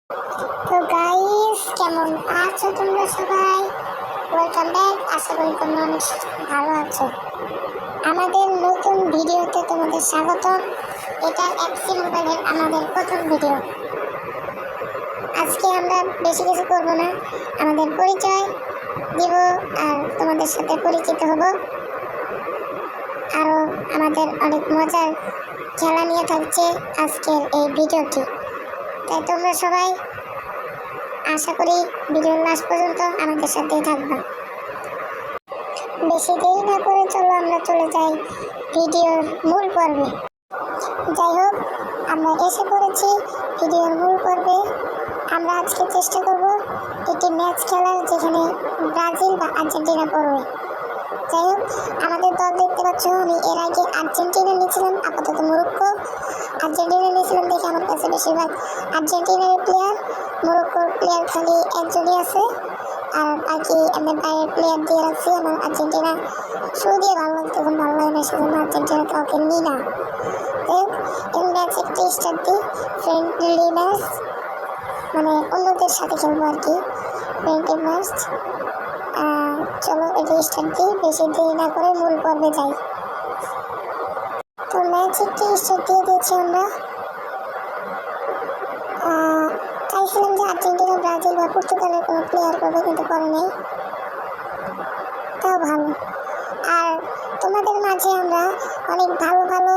তো গাইস, কেমন আছো তোমরা সবাই? Welcome back. আশা করি তোমরা অনেক ভালো আছো। আমাদের নতুন ভিডিওতে তোমাদের স্বাগত। এটা এক্সি মোবাইলের আমাদের প্রথম ভিডিও। আজকে আমরা বেশি কিছু করবো না, আমাদের পরিচয় দিব আর তোমাদের সাথে পরিচিত হব। আরও আমাদের অনেক মজার খেলা নিয়ে থাকছে আজকের এই ভিডিওটি। তাই তোমরা সবাই আশা করি ভিডিওর লাস্ট পর্যন্ত আমাদের সাথেই থাকবা। বেশি দেরি না করে চলো আমরা চলে যাই ভিডিওর মূল পর্বে। যাই হোক, আমরা এসে পড়েছি ভিডিওর মূল পর্বে। আমরা আজকে চেষ্টা করব একটি ম্যাচ খেলার, যেখানে ব্রাজিল বা আর্জেন্টিনা পড়বে। যাই হোক, আমাদের দল দেখতে পাচ্ছ, আমি এর আগে আর্জেন্টিনা নিয়েছিলাম, আপাতত মরক্কো। আর্জেন্টিনা নিয়েছিলাম দেখে আমার কাছে বেশিরভাগ আর্জেন্টিনার প্লেয়ার, মরক্কোর প্লেয়ার খালি একজনই আছে, আর বাকি আমি বাইরের প্লেয়ার দিয়ে রাখছি। আমার আর্জেন্টিনা শুরু দিয়ে ভালো লাগতো, এখন ভালো লাগে না, সেজন্য আর্জেন্টিনা কাউকে নিই না। যাই হোক, এই ম্যাচ একটি স্টার্ট দিই, ফ্রেন্ডলি ম্যাচ, মানে অন্যদের সাথে খেলবো আর কি, ফ্রেন্ডলি ম্যাচ। চলো এটা স্টার্ট দিই, বেশি দেরি না করে মূল পর্বে যাই। তো ম্যাচ একটি স্টার্ট দিয়ে দিয়েছি আমরা। চাইছিলাম যে আর্জেন্টিনা, ব্রাজিল বা পর্তুগালের কোনো প্লেয়ার করবে, কিন্তু করে নেই, তাও ভালো। আর তোমাদের মাঝে আমরা অনেক ভালো ভালো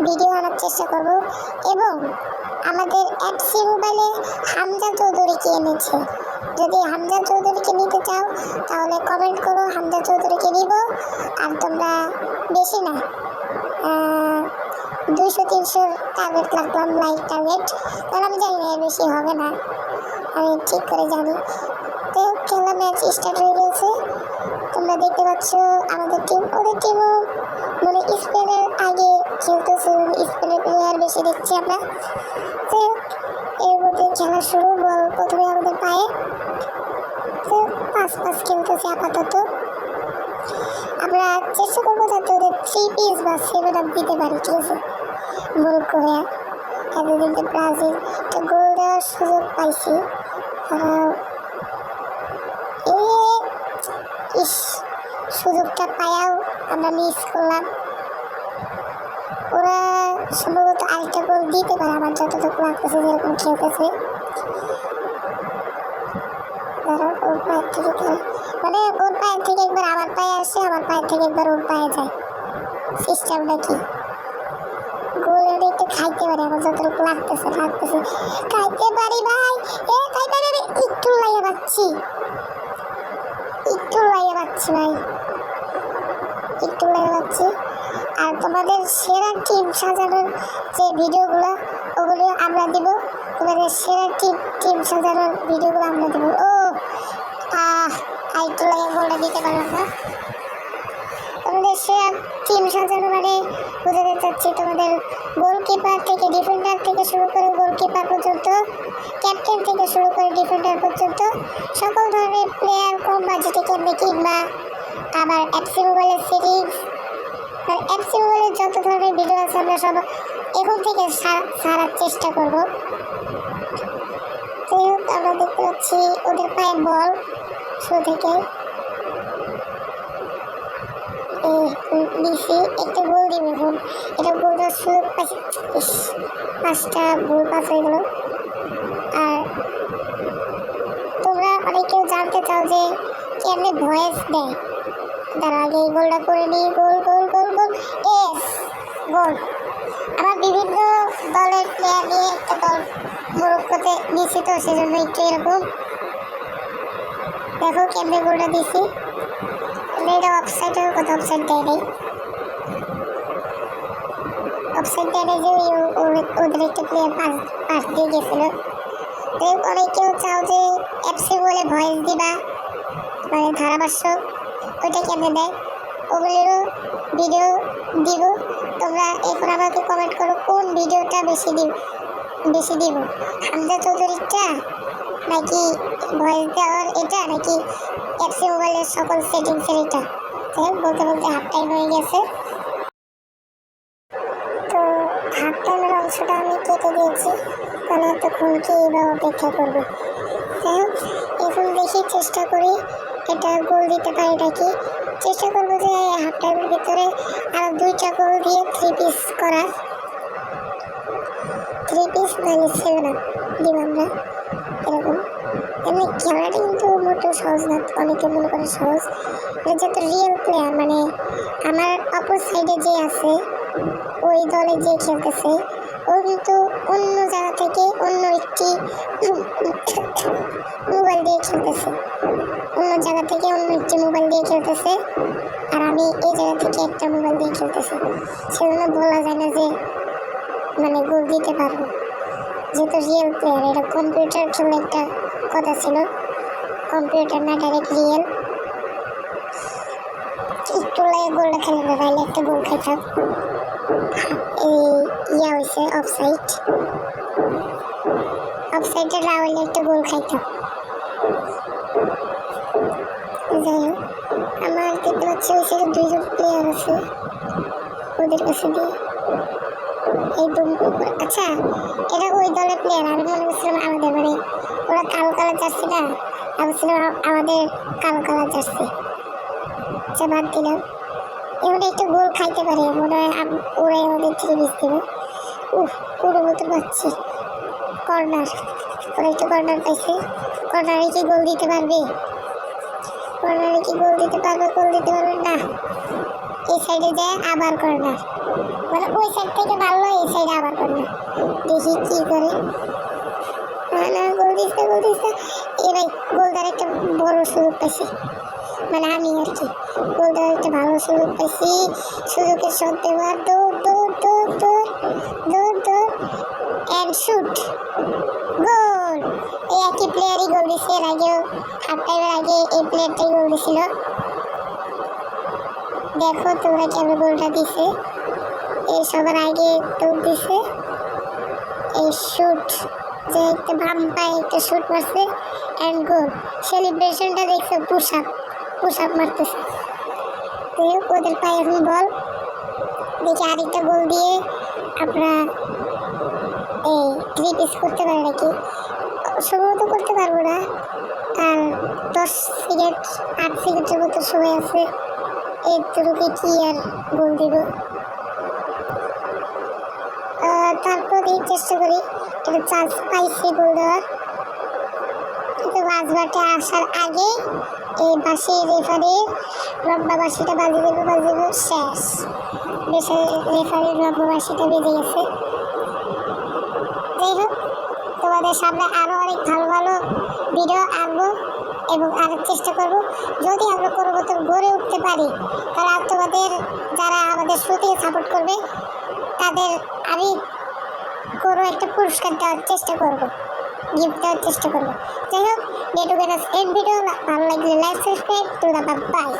ভিডিও আনার চেষ্টা করব, এবং আমাদের এফসি মোবাইলে হামজা চৌধুরীকে এনেছে। যদি হামজা চৌধুরীকে নিতে চাও তাহলে কমেন্ট করো, হামজা চৌধুরীকে নিব। আর তোমরা বেশি না, 200-300 টার্গেট রাখলাম, লাইক টার্গেট, কারণ আমি জানি না এর বেশি হবে না, আমি ঠিক করে জানি। তো খেলা ম্যাচ স্টার্ট হয়ে গেছে, তোমরা দেখতে পাচ্ছ আমাদের টিম, ওদের টিমও মানে স্পেনের আগে খেলতেছে, স্পেনের প্লেয়ার বেশি দেখছি আমরা। তো এর মধ্যে খেলা শুরু, বল প্রথমে আমাদের পায়ে, তো পাস খেলতেছে আপাতত। আমরা চেষ্টা করবো যাতে ওদের 3 পিস বা 7 আপ দিতে পারি, ঠিক আছে, মরক্কো হয়ে। এতদিন তো ব্রাজিল তো গোল দেওয়ার সুযোগ পাইছি, সুযোগটা পায়াও আমরা মিস করলাম। ওরা সম্ভবত আরেকটা গোল দিতে পারে, আমার যতটুকু লাগতেছে, যেরকম খেলতেছে। ওর পায়ের থেকে মানে ওর পায়ের থেকে একবার আমার পায়ে আসে, আমার পায়ের থেকে একবার ওর পায়ে যায়, সিস্টেমটা কি? গোলের একটু খাইতে পারি, আমার যতটুকু লাগতেছে খাইতে পারি ভাই, খাইতে পারি, একটু লাগিয়ে পাচ্ছি ভাই, একটু লাগে পাচ্ছি। আর তোমাদের সেরা টিম সাজানোর যে ভিডিওগুলো, ওগুলো আমরা দিব, তোমাদের সেরা টিম সাজানোর ভিডিওগুলো আমরা দেবো। একটু লাগে গোলটা দিতে পারলাম না। তোমাদের সেরা টিম সাজানো মানে বোঝাতে চাচ্ছি, তোমাদের গোলকিপার থেকে ডিফেন্ডার থেকে শুরু করে গোলকিপার পর্যন্ত, ক্যাপ্টেন থেকে শুরু করে ডিফেন্ডার পর্যন্ত সকল ধরনের প্লেয়ার কম বাজেটে কেমনে কিনবা। আবার এফসি মোবাইলের সিরিজ, এফসি মোবাইলের যত ধরনের ভিডিও আছে আমরা সব এখন থেকে সারার চেষ্টা করবো। যাই হোক, আমরা দেখতে পাচ্ছি ওদের পায়ে বল শুরু থেকে দিছি, একটা গোল দিবে, এখন এটা গোল দেওয়ার সুযোগ পাইছি, 5টা গোল পাস হয়ে গেল। আর তোমরা অনেকেও জানতে চাও যে কেমনে ভয়েস দেয়, তার আগে এই গোলটা করে নিই। গোল আমার বিভিন্ন দলের প্লেয়ার নিয়ে একটা দল মরক্কোতে দিছি, তো সেজন্য একটু এরকম দেখো কেমনে গোলটা দিছি। এটা অফসাইড, কত অফসাইড দেয় নেই, অফসাইড দেয় নেই যে ওদের একটা প্লেয়ার পাস দিয়ে গেছিল। অনেকেও চাও যে এফসি বলে ভয়েস দিবা, মানে ধারাভাষ্য, ওইটা কেমনে দেয়, ওগুলোরও ভিডিও দিব। তোমরা এখন আমাকে কমেন্ট করো কোন ভিডিওটা বেশি দিব, হামজা চৌধুরীটা নাকি ভয়েস দেওয়ার এটা, নাকি এফসি মোবাইলের সকল সেটিংসের এটা। বলতে হাফ টাইম হয়ে গেছে, তো হাফ টাইমের অংশটা আমি কেটে দিয়েছি, তাহলে এতক্ষণ কি বা অপেক্ষা করবে। যাই হোক, এখন দেখি চেষ্টা করি এটা গোল দিতে পারি নাকি। চেষ্টা করবো যে হাফ টাইমের ভিতরে আরো 2টা গোল দিয়ে 3 পিস করার। 3 পিস নাহলে 7 আপ দিব আমরা এরকম। এমনি খেলাটা কিন্তু মোটেও সহজ না, অনেকে মনে করে সহজ। যেহেতু রিয়েল প্লেয়ার, মানে আমার অপর সাইডে যে আছে ওই দলে যে খেলতেছে ও কিন্তু অন্য জায়গা থেকে অন্য একটি মোবাইল দিয়ে খেলতেছে, আর আমি এই জায়গা থেকে একটা মোবাইল দিয়ে খেলতেছি। সেজন্য বলা যায় না যে মানে গোল দিতে পারবো, যেহেতু রিয়েল প্লেয়ার। এটা কম্পিউটার খেলে একটা কথা ছিল, কম্পিউটার না ডাইরেক্ট রিয়েল। একটু লাগে গোলটা খেলে না, তাইলে একটা গোল খাইতাম। এই হয়েছে অফসাইডে না হইলে একটা গোল খাইতাম। যাই হোক, আমার দেখতে পাচ্ছি ওই সাইডে 2জন প্লেয়ার আছে, ওদের কাছে দিয়ে একদম। আচ্ছা, এটা ওই দলের প্লেয়ার, আমি মনে করছিলাম আমাদের, মানে ওরা কালো কালার জার্সি না, আমি ছিলাম আমাদের কালো কালার জার্সি। আচ্ছা, বাদ দিলাম। এবার একটা গোল খাইতে পারে মনে হয়, ওরাই আমাদের 3 পিস দেবে। পুরো মতো পাচ্ছি কর্নার, ওরা একটা কর্নার পাইছে। কর্নারে কি গোল দিতে পারবে? গোল দিতে পারবে না। এই সাইডে যায় আবার কর্নার, মানে ওই সাইড থেকে মারলো, এই সাইডে আবার কর্নার। দেখি কি করে। না, গোল দিচ্ছে। এবার গোল দেওয়ার একটা বড় সুযোগ পাইছি, মানে আমি আর কি গোল দেওয়ার একটা ভালো সুযোগ পাইছি। সুযোগের শট দেওয়ার, দৌড় অ্যান্ড শুট, গোল। এই একই প্লেয়ারই গোল দিচ্ছে, এর আগেও হাফ টাইমের আগে এই প্লেয়ারটাই গোল দিছিল। দেখো তোমরা কেমন গোলটা দিছে। এই সবার আগে দৌড় দিছে, এই শুট যে একটা বাম পায়ে একটা শুট মারছে অ্যান্ড গোল। সেলিব্রেশনটা দেখছো, পুশ আপ মারতেছে। ওদের পায়ে এখন বল, দেখি আরেকটা গোল দিয়ে আমরা এই 3 পিস করতে পারি নাকি। সম্ভবত করতে পারবো না, আর 10 সেকেন্ড 8 সেকেন্ডের মতো সময় আছে। এরটুকুকে কি আর গোল দিব। তারপর চেষ্টা করি, একটা চান্স পাইছি গোল দেওয়ার, কিন্তু মাঝমাঠে আসার আগে এই বাঁশি রেফারির লম্বা বাঁশিটা বাজিয়ে দেবো, শেষ। রেফারির লম্বা বাঁশিটা বেজে গেছে। যাই হোক, তোমাদের সামনে আরও অনেক ভালো ভিডিও আনবো এবং আরও চেষ্টা করব। যদি আমরা কোনো মতো গড়ে উঠতে পারি, তাহলে তোমাদের যারা আমাদের শো থেকে সাপোর্ট করবে তাদের আমি কোনো একটা পুরস্কার দেওয়ার চেষ্টা করব, গিফট দেওয়ার চেষ্টা করব। যাই হোক, ভিডিও ভালো লাগলে লাইক, সাবস্ক্রাইব, বাই।